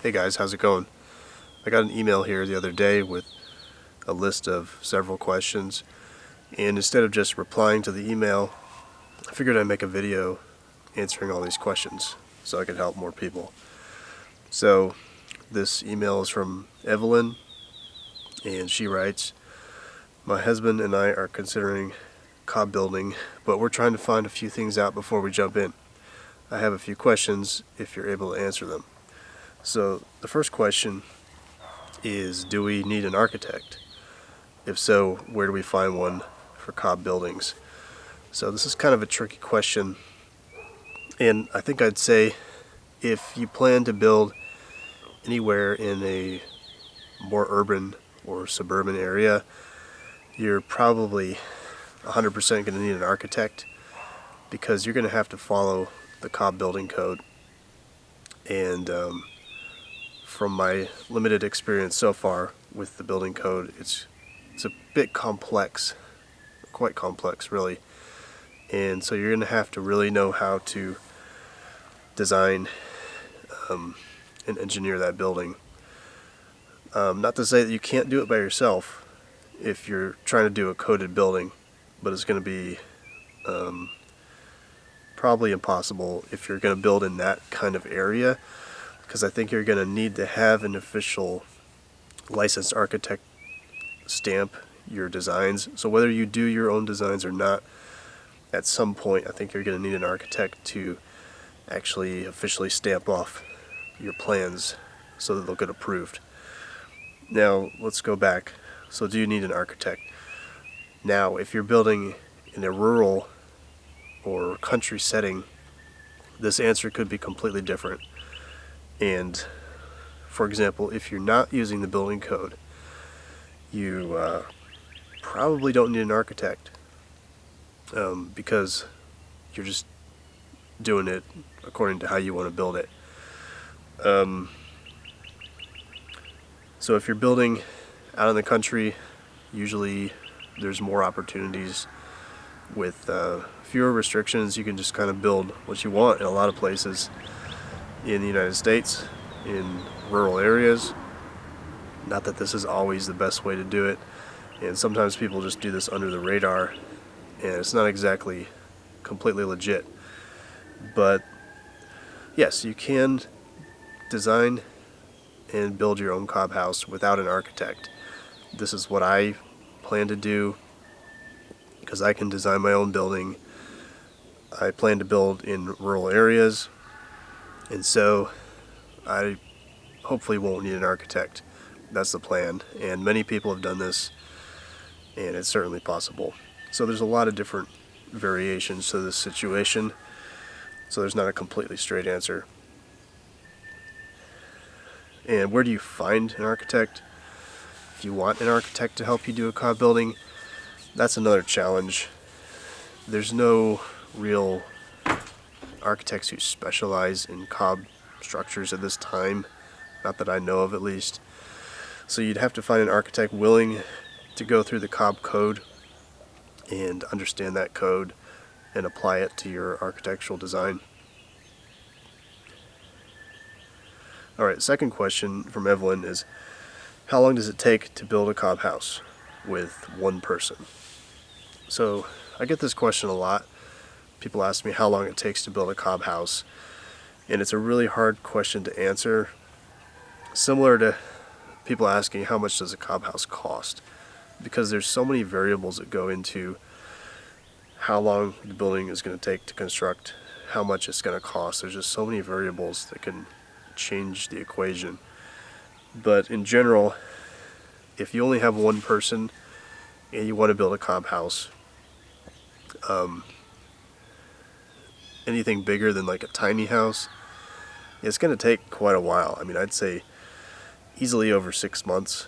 Hey guys, how's it going? I got an email here the other day with a list of several questions, and instead of just replying to the email, I figured I'd make a video answering all these questions so I could help more people. So this email is from Evelyn, and she writes, "My husband and I are considering Cobb building, but we're trying to find a few things out before we jump in. I have a few questions if you're able to answer them." So the first question is, do we need an architect? If so, where do we find one for Cobb buildings? So this is kind of a tricky question, and I think I'd say if you plan to build anywhere in a more urban or suburban area, you're probably 100% going to need an architect, because you're going to have to follow the Cobb building code. And from my limited experience so far with the building code, it's a bit complex, quite complex really. And so you're going to have to really know how to design and engineer that building. Not to say that you can't do it by yourself if you're trying to do a coded building, but it's going to be probably impossible if you're going to build in that kind of area, because I think you're going to need to have an official licensed architect stamp your designs. So whether you do your own designs or not, at some point I think you're going to need an architect to actually officially stamp off your plans so that they'll get approved. Now let's go back. So do you need an architect? Now if you're building in a rural or country setting, this answer could be completely different. And for example, if you're not using the building code, you probably don't need an architect, because you're just doing it according to how you want to build it. So if you're building out in the country, usually there's more opportunities with fewer restrictions. You can just kind of build what you want in a lot of places in the United States, in rural areas. Not that this is always the best way to do it, and sometimes people just do this under the radar, and it's not exactly completely legit. But yes, you can design and build your own Cobb house without an architect. This is what I plan to do, because I can design my own building. I plan to build in rural areas, and so I hopefully won't need an architect. That's the plan, and many people have done this, and it's certainly possible. So there's a lot of different variations to this situation, so there's not a completely straight answer. And where do you find an architect? If you want an architect to help you do a Cobb building, that's another challenge. There's no real architects who specialize in Cobb structures at this time, not that I know of at least. So you'd have to find an architect willing to go through the Cobb code and understand that code and apply it to your architectural design. Alright, second question from Evelyn is, how long does it take to build a Cobb house with one person? So I get this question a lot. People ask me how long it takes to build a Cobb house, and it's a really hard question to answer. Similar to people asking how much does a Cobb house cost, because there's so many variables that go into how long the building is going to take to construct, how much it's going to cost. There's just so many variables that can change the equation. But in general, if you only have one person and you want to build a Cobb house, anything bigger than like a tiny house, it's going to take quite a while. I mean, I'd say easily over 6 months.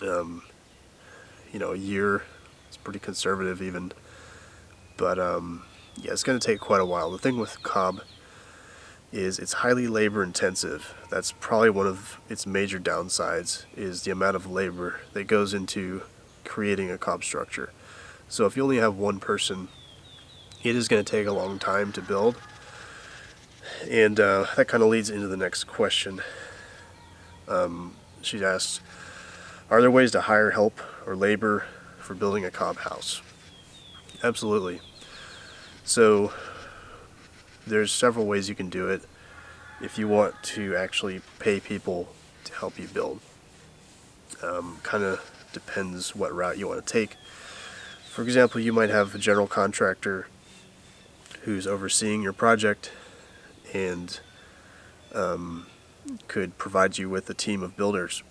A year is pretty conservative even. But yeah, it's going to take quite a while. The thing with Cobb is it's highly labor intensive. That's probably one of its major downsides, is the amount of labor that goes into creating a Cobb structure. So if you only have one person, it is going to take a long time to build. And that kind of leads into the next question. She asks, are there ways to hire help or labor for building a cob house? Absolutely. So there's several ways you can do it if you want to actually pay people to help you build. Kind of depends what route you want to take. For example, you might have a general contractor who's overseeing your project and could provide you with a team of builders.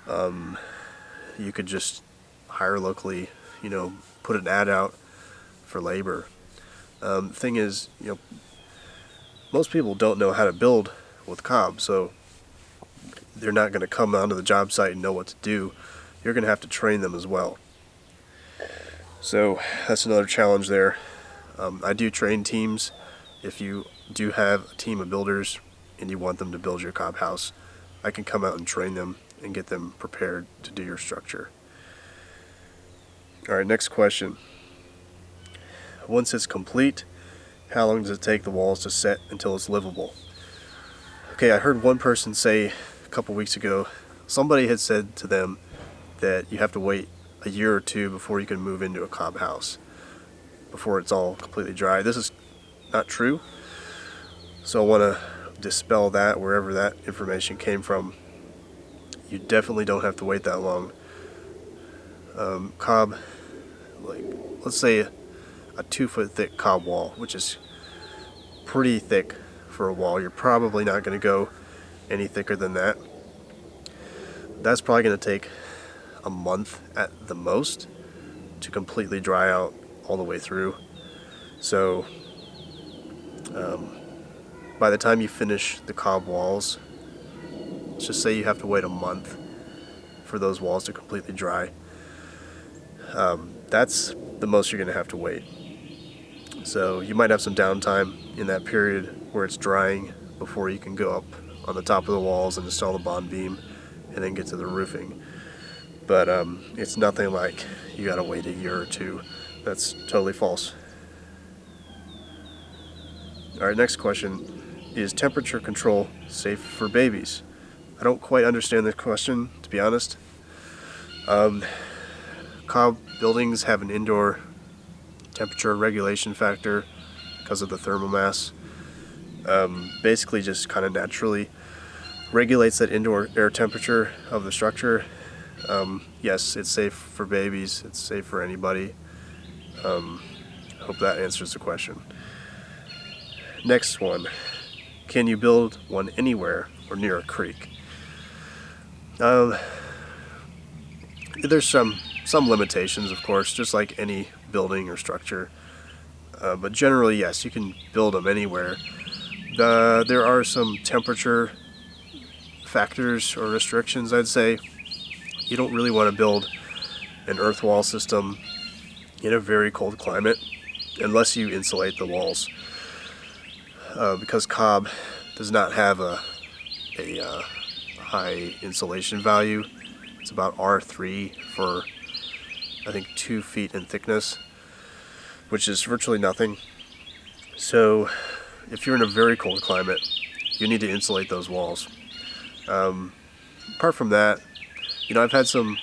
You could just hire locally, put an ad out for labor. Thing is, most people don't know how to build with Cobb, so they're not going to come onto the job site and know what to do. You're going to have to train them as well. So that's another challenge there. I do train teams. If you do have a team of builders and you want them to build your cob house, I can come out and train them and get them prepared to do your structure. Alright, next question. Once it's complete, how long does it take the walls to set until it's livable? Okay, I heard one person say a couple weeks ago, somebody had said to them that you have to wait a year or two before you can move into a cob house, before it's all completely dry. This is not true, so I want to dispel that wherever that information came from. You definitely don't have to wait that long. Cob, let's say a 2-foot thick cob wall, which is pretty thick for a wall. You're probably not going to go any thicker than that. That's probably going to take a month at the most to completely dry out all the way through. So by the time you finish the cob walls, let's just say you have to wait a month for those walls to completely dry. That's the most you're going to have to wait. So you might have some downtime in that period where it's drying before you can go up on the top of the walls and install the bond beam and then get to the roofing. But it's nothing like you got to wait a year or two. That's totally false. Alright, next question. Is temperature control safe for babies? I don't quite understand this question, to be honest. Cob buildings have an indoor temperature regulation factor because of the thermal mass. Basically just kind of naturally regulates that indoor air temperature of the structure. Yes, it's safe for babies, it's safe for anybody. Hope that answers the question. Next one. Can you build one anywhere or near a creek? There's some limitations, of course, just like any building or structure. But generally, yes, you can build them anywhere. There are some temperature factors or restrictions, I'd say. You don't really want to build an earth wall system in a very cold climate unless you insulate the walls. Because Cobb does not have a high insulation value. It's about R3 for, I think, 2 feet in thickness, which is virtually nothing. So if you're in a very cold climate, you need to insulate those walls. Apart from that, I've had some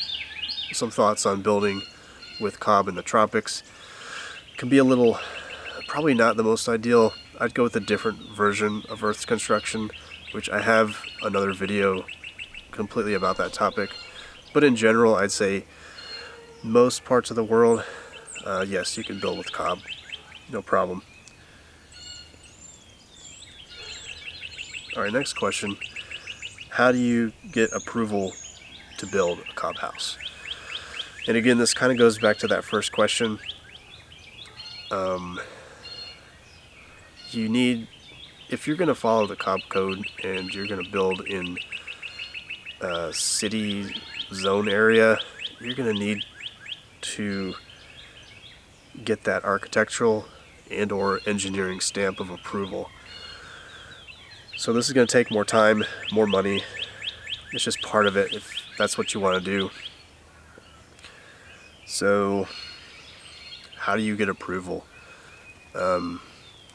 thoughts on building with Cobb in the tropics. It can be a little, probably not the most ideal. I'd go with a different version of earth construction, which I have another video completely about that topic. But in general, I'd say most parts of the world, yes, you can build with Cobb, no problem. Alright, next question. How do you get approval to build a Cobb house? And again, this kind of goes back to that first question. You need, if you're going to follow the Cobb code and you're going to build in a city zone area, you're going to need to get that architectural and or engineering stamp of approval. So this is going to take more time, more money. It's just part of it if that's what you want to do. So how do you get approval?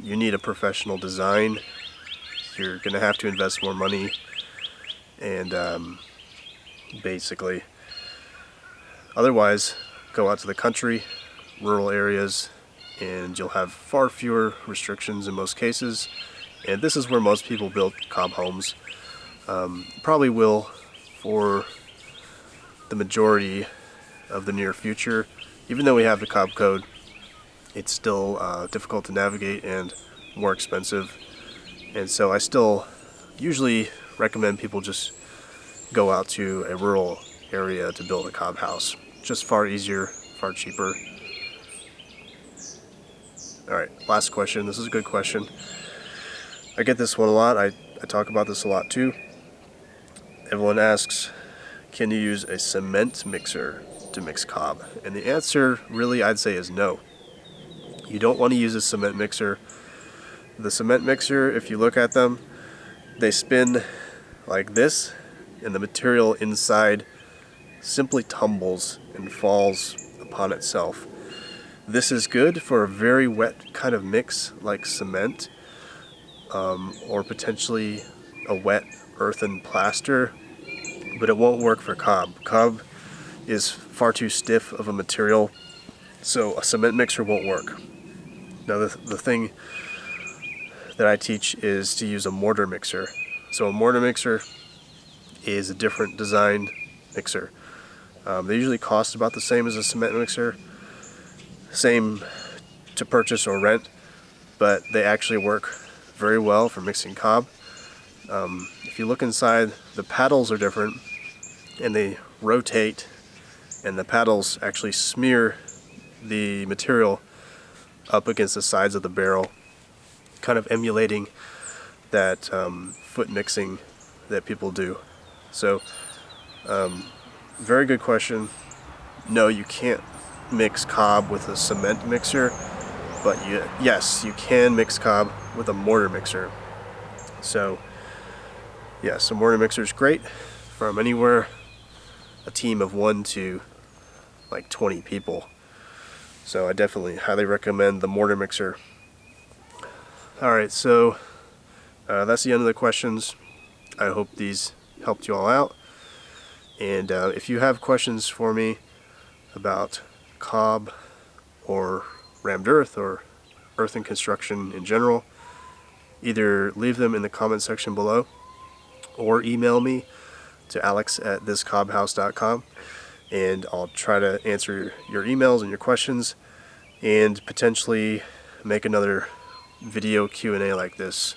you need a professional design. You're going to have to invest more money, and basically, otherwise, go out to the country, rural areas, and you'll have far fewer restrictions in most cases. And this is where most people build Cobb homes. Probably will for the majority of the near future. Even though we have the Cobb code, it's still difficult to navigate and more expensive. And so I still usually recommend people just go out to a rural area to build a Cobb house. Just far easier, far cheaper. Alright, last question. This is a good question. I get this one a lot. I talk about this a lot too. Everyone asks, can you use a cement mixer to mix Cobb? And the answer really I'd say is no. You don't want to use a cement mixer. The cement mixer, if you look at them, they spin like this, and the material inside simply tumbles and falls upon itself. This is good for a very wet kind of mix like cement, or potentially a wet earthen plaster, but it won't work for Cobb. Cobb is far too stiff of a material, so a cement mixer won't work. Now the thing that I teach is to use a mortar mixer. So a mortar mixer is a different design mixer. They usually cost about the same as a cement mixer, same to purchase or rent, but they actually work very well for mixing Cobb. If you look inside, the paddles are different, and they rotate, and the paddles actually smear the material up against the sides of the barrel, kind of emulating that foot mixing that people do. So, very good question. No, you can't mix Cobb with a cement mixer, but yes, you can mix Cobb with a mortar mixer. So, yes, a mortar mixer is great from anywhere, a team of 1 to like 20 people. So I definitely highly recommend the mortar mixer. Alright, so that's the end of the questions. I hope these helped you all out. And if you have questions for me about Cobb or rammed earth or earthen construction in general, either leave them in the comment section below or email me to alex@thiscobbhouse.com, and I'll try to answer your emails and your questions and potentially make another video Q&A like this.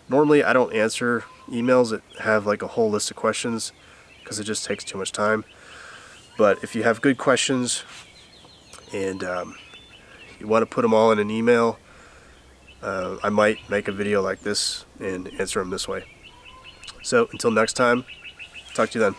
Normally I don't answer emails that have like a whole list of questions because it just takes too much time. But if you have good questions and you want to put them all in an email, I might make a video like this and answer them this way. So until next time, talk to you then.